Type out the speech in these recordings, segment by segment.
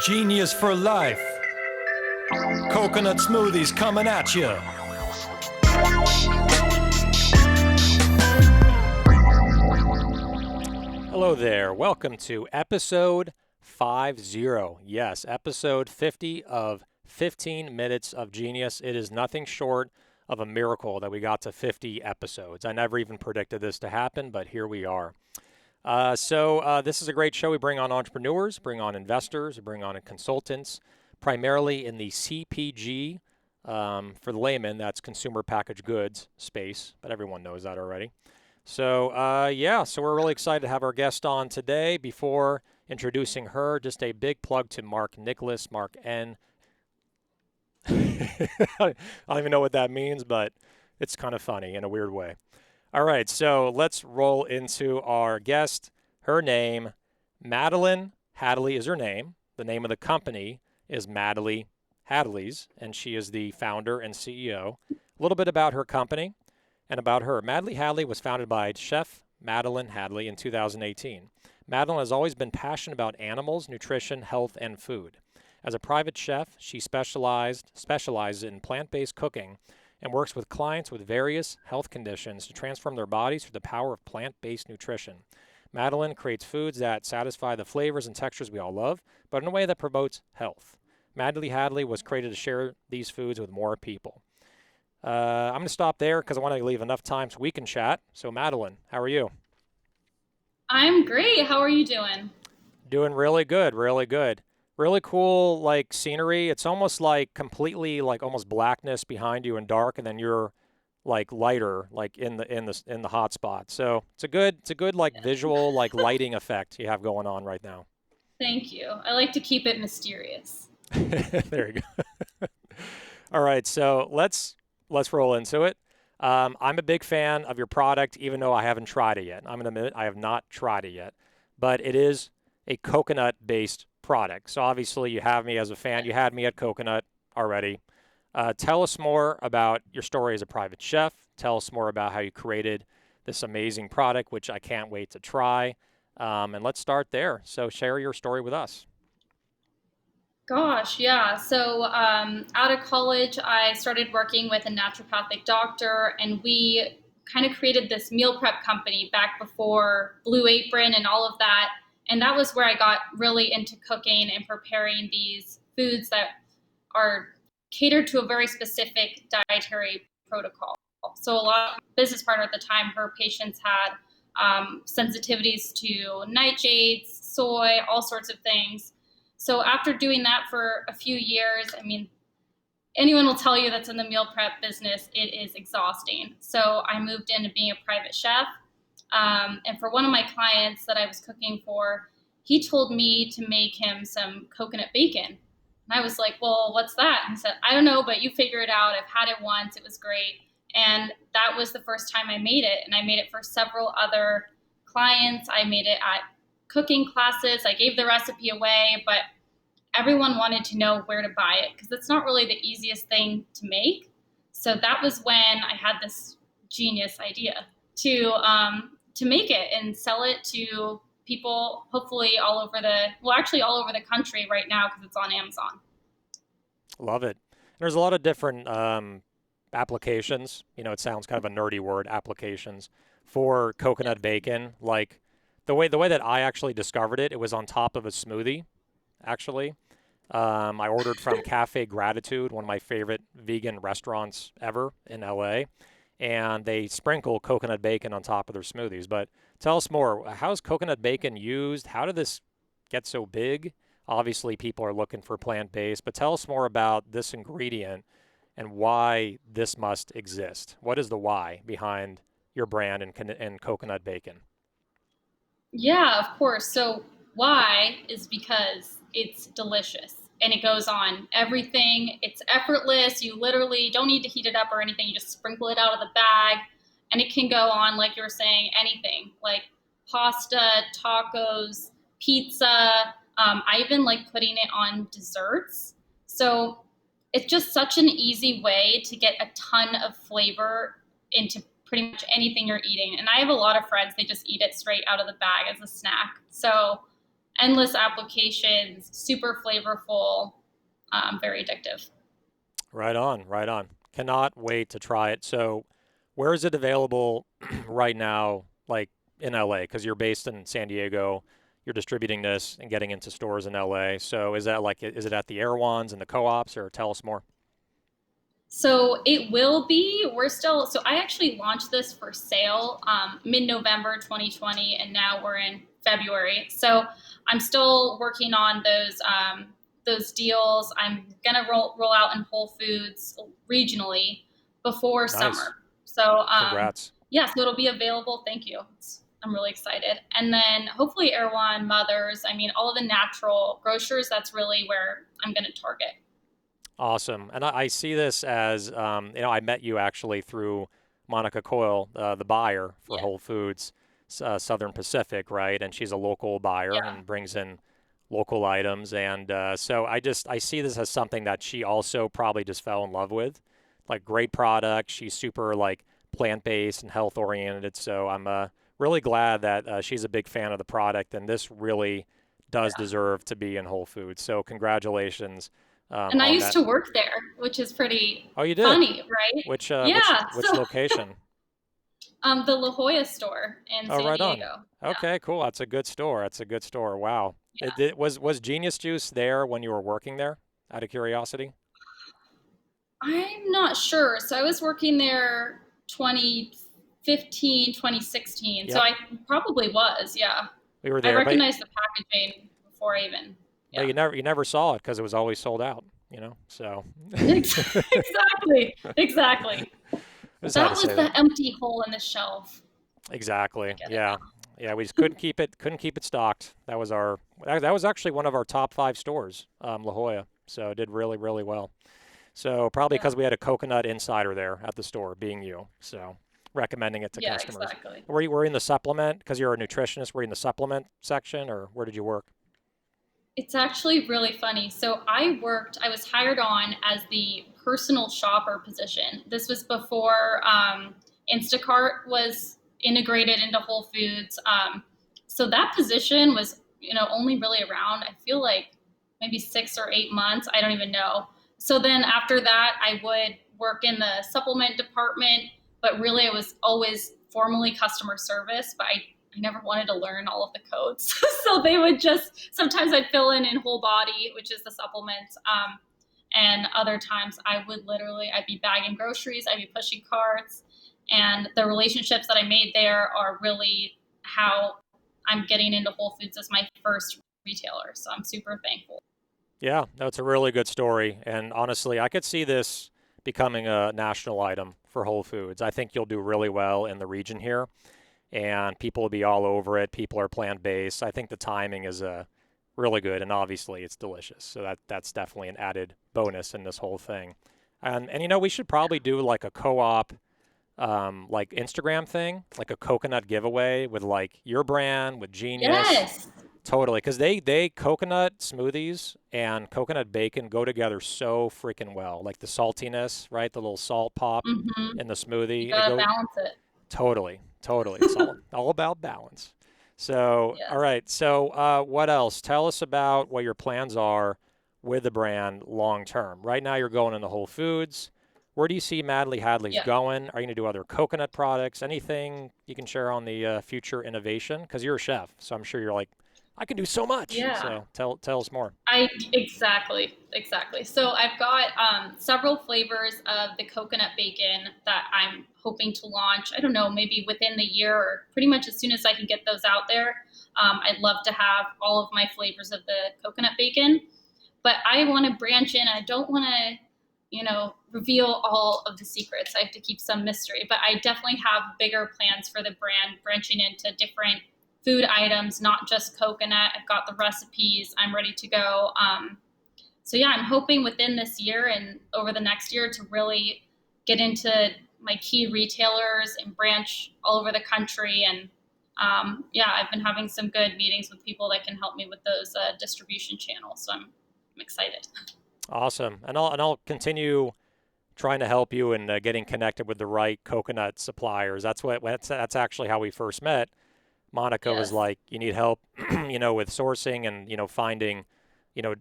Genius for life. Coconut smoothies coming at you. Hello there. Welcome to episode 50. Yes, episode 50 of 15 Minutes of Genius. It is nothing short of a miracle that we got to 50 episodes. I never even predicted this to happen, but here we are. This is a great show. We bring on entrepreneurs, bring on investors, we bring on consultants, primarily in the CPG, for the layman, that's consumer packaged goods space, but everyone knows that already. So we're really excited to have our guest on today. Before introducing her, just a big plug to Mark Nicholas, Mark N. I don't even know what that means, but it's kind of funny in a weird way. All right, so let's roll into our guest. Her name, Madelyn Hadley is her name. The name of the company is Hadley's, and she is the founder and CEO. A little bit about her company and about her. Madelyn Hadley was founded by Chef Madelyn Hadley in 2018. Madelyn has always been passionate about animals, nutrition, health, and food. As a private chef, she specializes in plant-based cooking and works with clients with various health conditions to transform their bodies through the power of plant-based nutrition. Madelyn creates foods that satisfy the flavors and textures we all love, but in a way that promotes health. Madelyn Hadley was created to share these foods with more people. I'm going to stop there because I want to leave enough time so we can chat. So Madelyn, how are you? I'm great. How are you doing? Doing really good, really good. Really cool, like scenery. It's almost like completely like almost blackness behind you and dark, and then you're like lighter, like in the hot spot. So it's a good like visual like lighting effect you have going on right now. Thank you. I like to keep it mysterious. There you go. All right, so let's roll into it. I'm a big fan of your product, even though I haven't tried it yet. I'm gonna admit I have not tried it yet, but it is a coconut-based product. So obviously you have me as a fan. You had me at coconut already. Tell us more about your story as a private chef. Tell us more about how you created this amazing product, which I can't wait to try. And let's start there. So share your story with us. Gosh, yeah. So out of college, I started working with a naturopathic doctor, and we kind of created this meal prep company back before Blue Apron and all of that. And that was where I got really into cooking and preparing these foods that are catered to a very specific dietary protocol. So a lot of business partner at the time, her patients had sensitivities to nightshades, soy, all sorts of things. So after doing that for a few years, I mean, anyone will tell you that's in the meal prep business, it is exhausting. So I moved into being a private chef. And for one of my clients that I was cooking for, he told me to make him some coconut bacon. And I was like, well, what's that? And he said, I don't know, but you figure it out. I've had it once. It was great. And that was the first time I made it. And I made it for several other clients. I made it at cooking classes. I gave the recipe away, but everyone wanted to know where to buy it because it's not really the easiest thing to make. So that was when I had this genius idea to make it and sell it to people, hopefully all over the country right now because it's on Amazon. Love it. There's a lot of different applications. You know, it sounds kind of a nerdy word, applications for coconut bacon. Like the way that I actually discovered it, it was on top of a smoothie, actually. I ordered from Cafe Gratitude, one of my favorite vegan restaurants ever in LA, and they sprinkle coconut bacon on top of their smoothies. But tell us more. How is coconut bacon used? How did this get so big? Obviously, people are looking for plant-based, but tell us more about this ingredient and why this must exist. What is the why behind your brand and coconut bacon? Yeah, of course. So why is because it's delicious and it goes on everything. It's effortless. You literally don't need to heat it up or anything. You just sprinkle it out of the bag and it can go on, like you were saying, anything like pasta, tacos, pizza. I even like putting it on desserts. So it's just such an easy way to get a ton of flavor into pretty much anything you're eating. And I have a lot of friends, they just eat it straight out of the bag as a snack. So endless applications, super flavorful, very addictive. Right on, right on. Cannot wait to try it. So, where is it available right now, like in LA? Because you're based in San Diego, you're distributing this and getting into stores in LA. So, is that like, is it at the Erewhons and the co-ops, or tell us more? So it will be. We're still. So I actually launched this for sale mid-November 2020, and now we're in February. So I'm still working on those deals. I'm gonna roll out in Whole Foods regionally before Nice. summer. So Congrats. yeah, so it'll be available. Thank you. I'm really excited. And then hopefully Erewhon, Mothers. I mean, all of the natural grocers. That's really where I'm gonna target. Awesome. And I see this as, I met you actually through Monica Coyle, the buyer for Yeah, Whole Foods, Southern Pacific, right? And she's a local buyer yeah, and brings in local items. And so I see this as something that she also probably just fell in love with. Like great product. She's super like plant-based and health oriented. So I'm really glad that she's a big fan of the product. And this really does yeah. deserve to be in Whole Foods. So congratulations And I on used that. to work there, which is pretty Oh, you did? funny, right? Which Yeah. which location? The La Jolla store in Oh, San right on. Diego. Yeah, Okay, cool. That's a good store. That's a good store. Wow. yeah. Was Genius Juice there when you were working there? Out of curiosity. I'm not sure. So I was working there 2015, 2016. So Yep, I probably was. Yeah. we were I there, recognized the packaging before I even. but Yeah. you never saw it because it was always sold out. You know, so Exactly. Exactly. just had That to was say that. the empty hole in the shelf. I Exactly. get it Yeah. Yeah, we just couldn't keep it stocked. That was actually one of our top five stores, La Jolla. So it did really well. So probably now. because we had a coconut insider there at the store, being you. So recommending it to Yeah. Yeah. customers. Exactly. Were you in the supplement because you're a nutritionist? Were you in the supplement section, or where did you work? It's actually really funny. So I was hired on as the personal shopper position. This was before Instacart was integrated into Whole Foods. So that position was, only really around, I feel like maybe 6 or 8 months. I don't even know. So then after that, I would work in the supplement department, but really I was always formally customer service, but I never wanted to learn all of the codes. So they would just, sometimes I'd fill in whole body, which is the supplements. And other times I'd be bagging groceries, I'd be pushing carts. And the relationships that I made there are really how I'm getting into Whole Foods as my first retailer. So I'm super thankful. Yeah, that's a really good story. And honestly, I could see this becoming a national item for Whole Foods. I think you'll do really well in the region here, and people will be all over it. People are plant-based. I think the timing is really good, and obviously it's delicious. So that's definitely an added bonus in this whole thing. And we should probably do like a co-op like Instagram thing, like a coconut giveaway with like your brand with Genius. Yes. Totally, because they coconut smoothies and coconut bacon go together so freaking well. Like the saltiness, right? The little salt pop Mm-hmm. in the You smoothie. It gotta go balance it. totally. It's all about balance. So, all Yes. right. So, what else? Tell us about what your plans are with the brand long term. Right now, you're going into Whole Foods. Where do you see Madly Hadley's Yeah. going? Are you going to do other coconut products? Anything you can share on the future innovation? Because you're a chef, so I'm sure you're like, I can do so much. Yeah. So tell us more. I exactly. So I've got several flavors of the coconut bacon that I'm hoping to launch. I don't know, maybe within the year or pretty much as soon as I can get those out there. I'd love to have all of my flavors of the coconut bacon, but I want to branch in. I don't want to, reveal all of the secrets. I have to keep some mystery, but I definitely have bigger plans for the brand, branching into different food items, not just coconut. I've got the recipes. I'm ready to go. So yeah, I'm hoping within this year and over the next year to really get into my key retailers and branch all over the country. And yeah, I've been having some good meetings with people that can help me with those distribution channels. So I'm excited. Awesome. And I'll continue trying to help you in getting connected with the right coconut suppliers. That's actually how we first met. Monica was Yes. like, you need help, with sourcing and, finding,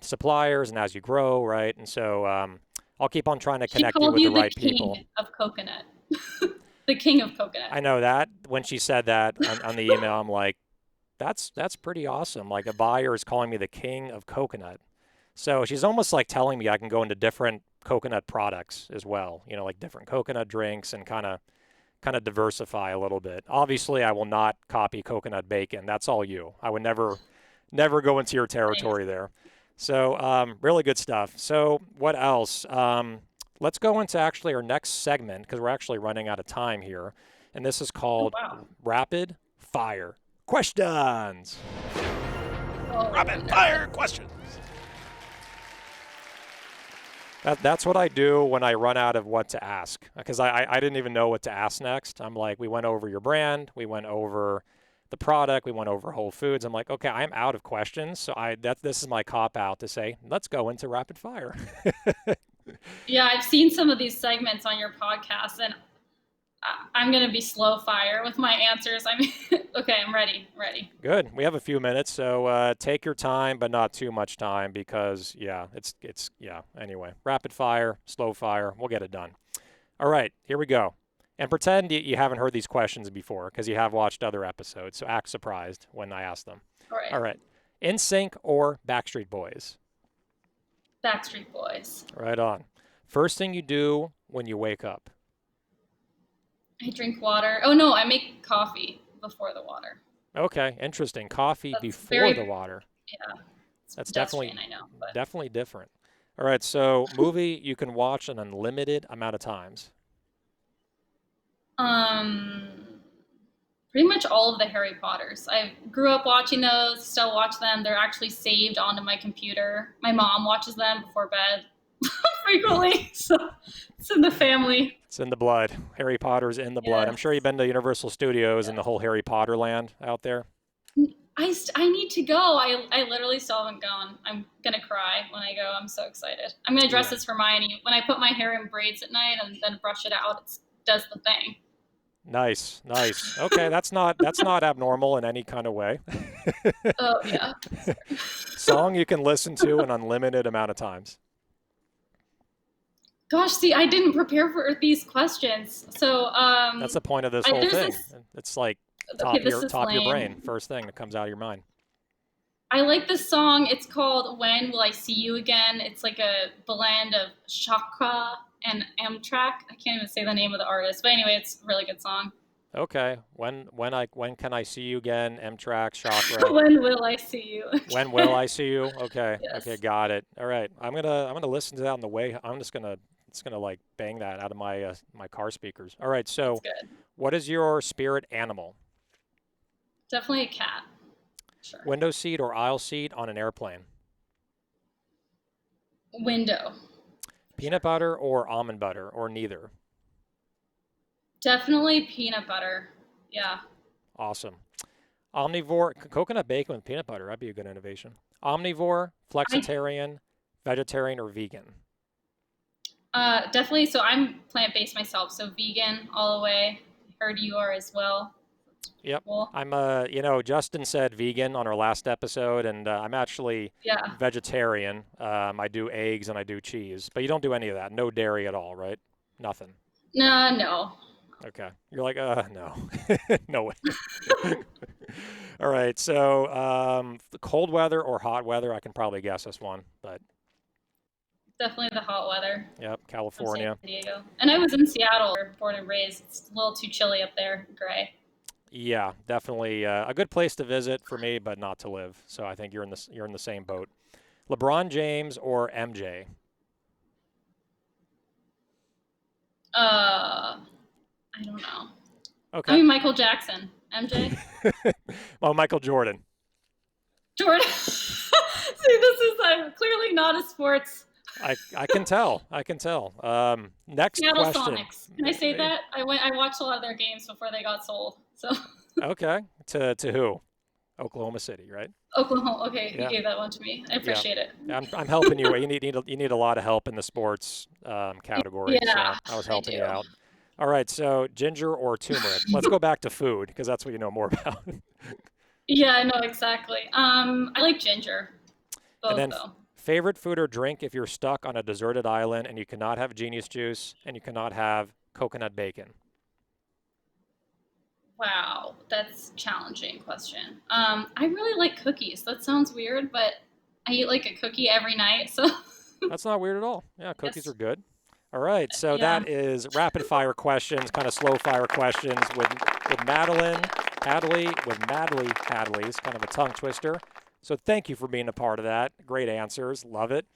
suppliers and as you grow, right? And so I'll keep on trying to She connect you called with the you the right king people. of coconut. The king of coconut. I know that when she said that on the email, I'm like, that's pretty awesome. Like a buyer is calling me the king of coconut. So she's almost like telling me I can go into different coconut products as well, like different coconut drinks and kind of diversify a little bit. Obviously, I will not copy coconut bacon. That's all you. I would never go into your Nice. territory there. So really good stuff. So what else? Let's go into actually our next segment because we're actually running out of time here, and this is Oh called wow. rapid fire questions. Oh Rapid no. fire questions. That's what I do when I run out of what to ask because I didn't even know what to ask next. I'm like, we went over your brand, we went over the product, we went over Whole Foods. I'm like, okay, I'm out of questions, so this is my cop out to say, let's go into rapid fire. Yeah, I've seen some of these segments on your podcast, and I'm gonna be slow fire with my answers. I mean, okay, I'm ready. Ready. Good. We have a few minutes, so take your time, but not too much time because yeah, it's yeah. Anyway, rapid fire, slow fire, we'll get it done. All right, here we go. And pretend you haven't heard these questions before because you have watched other episodes. So act surprised when I ask them. All right. All right. NSYNC or Backstreet Boys? Backstreet Boys. Right on. First thing you do when you wake up? I drink water. Oh no, I make coffee before the water. Okay, interesting. Coffee That's before the very, water. yeah, it's That's pedestrian, definitely I know, but definitely different. All right, so movie you can watch an unlimited amount of times. um, pretty much all of the Harry Potters. I grew up watching those, still watch them. They're actually saved onto my computer. My mom watches them before bed frequently, so it's in the family. It's in the blood. Harry Potter's in the blood. I'm sure you've Yes. been to Universal Studios and the Yes. whole Harry Potter land out there. I need to go. I literally still haven't gone. I'm gonna cry when I go. I'm so excited. I'm gonna dress Yeah. as Hermione. When I put my hair in braids at night and then brush it out, it does the thing. Nice, nice. Okay, that's not abnormal in any kind of way. Oh yeah. Song you can listen to an unlimited amount of times. Gosh, see, I didn't prepare for these questions. So That's the point of this whole there's thing. this. It's like Okay, top of this your is top of your brain, lame. first thing that comes out of your mind. I like this song. It's called "When Will I See You Again." It's like a blend of Chakra and Amtrak. I can't even say the name of the artist, but anyway, it's a really good song. Okay. When can I see you again? M-Track, Chakra. When will I see you When will again? I see you? Okay. Okay, Yes, got it. All right. I'm gonna listen to that on the way. I'm just gonna it's gonna like bang that out of my car speakers. All right. it's So, good. what is your spirit animal? Definitely a cat. Sure. Window seat or aisle seat on an airplane? Window. For Peanut sure. butter or almond butter or neither? Definitely peanut butter. Yeah. Awesome. Omnivore, coconut bacon with peanut butter. That'd be a good innovation. Omnivore, I flexitarian, vegetarian, or vegan? definitely. So I'm plant based myself, so vegan all the way. Heard you are as well. Yep. Cool. Justin said vegan on our last episode, and I'm actually Yeah. vegetarian. I do eggs and I do cheese, but you don't do any of that. No dairy at all, right? Nothing. No, no. Okay. You're like, no, no way. All right. So, cold weather or hot weather? I can probably guess this one, but Definitely the hot weather yep, from San California. Diego. And I was in Seattle, born and raised. It's a little too chilly up there, gray. Yeah, definitely a good place to visit for me, but not to live. So I think you're in the same boat. LeBron James or MJ? I don't know. I Okay. mean, Michael Jackson. MJ? Oh, Michael Jordan. Jordan. See, this is clearly not a sports. I can tell. I can tell. Next Seattle question. Sonics. Can I say that? I watched a lot of their games before they got sold. So Okay. To who? Oklahoma City, right? Oklahoma. Okay, you Yeah. gave that one to me. I Yeah. appreciate it. I'm helping you. You need a lot of help in the sports category, Yeah, so I was I helping do. you out. All right, so ginger or turmeric? Let's go back to food because that's what you know more about. Yeah, no, exactly. I like ginger, And both then though. favorite food or drink if you're stuck on a deserted island and you cannot have genius juice and you cannot have coconut bacon. Wow, that's a challenging question. I really like cookies. That sounds weird, but I eat like a cookie every night, so That's not weird at all. Yeah, cookies are yes, good. All right, so yeah. that is rapid fire questions, kind of slow fire questions with Madelyn Hadley, with Madly Hadley. It's kind of a tongue twister. So thank you for being a part of that. Great answers, love it.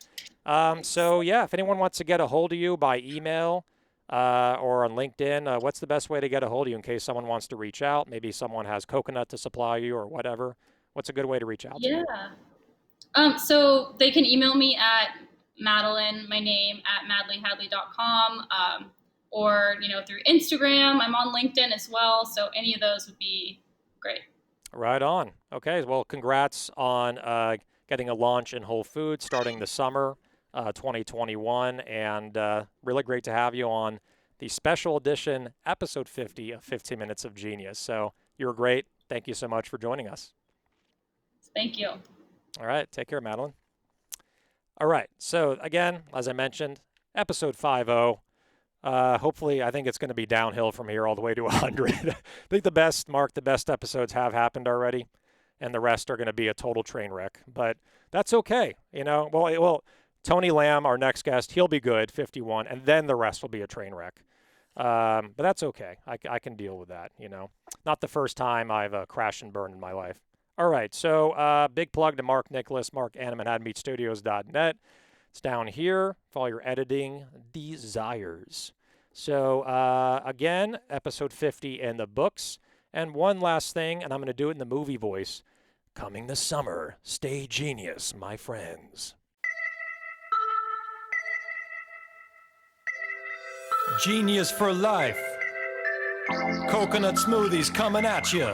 Thanks. So yeah, if anyone wants to get a hold of you by email or on LinkedIn, what's the best way to get a hold of you in case someone wants to reach out? Maybe someone has coconut to supply you or whatever. What's a good way to reach out to you? Yeah. So they can email me at Madelyn, my name, at madlyhadley.com, or, through Instagram. I'm on LinkedIn as well. So any of those would be great. Right on. Okay. Well, congrats on getting a launch in Whole Foods starting the summer 2021. And really great to have you on the special edition episode 50 of 15 Minutes of Genius. So you're great. Thank you so much for joining us. Thank you. All right. Take care, Madelyn. All right. So, again, as I mentioned, episode 50. Hopefully, I think it's going to be downhill from here all the way to 100. I think the best episodes have happened already, and the rest are going to be a total train wreck. But that's okay, you know. Well, Tony Lamb, our next guest, he'll be good, 51, and then the rest will be a train wreck. But that's okay. I can deal with that, you know. Not the first time I've crashed and burned in my life. All right, so big plug to Mark Nicholas, Mark Annam at HadmeetStudios.net. It's down here for all your editing desires. So, again, episode 50 in the books. And one last thing, and I'm going to do it in the movie voice. Coming this summer, stay genius, my friends. Genius for life. Coconut smoothies coming at you.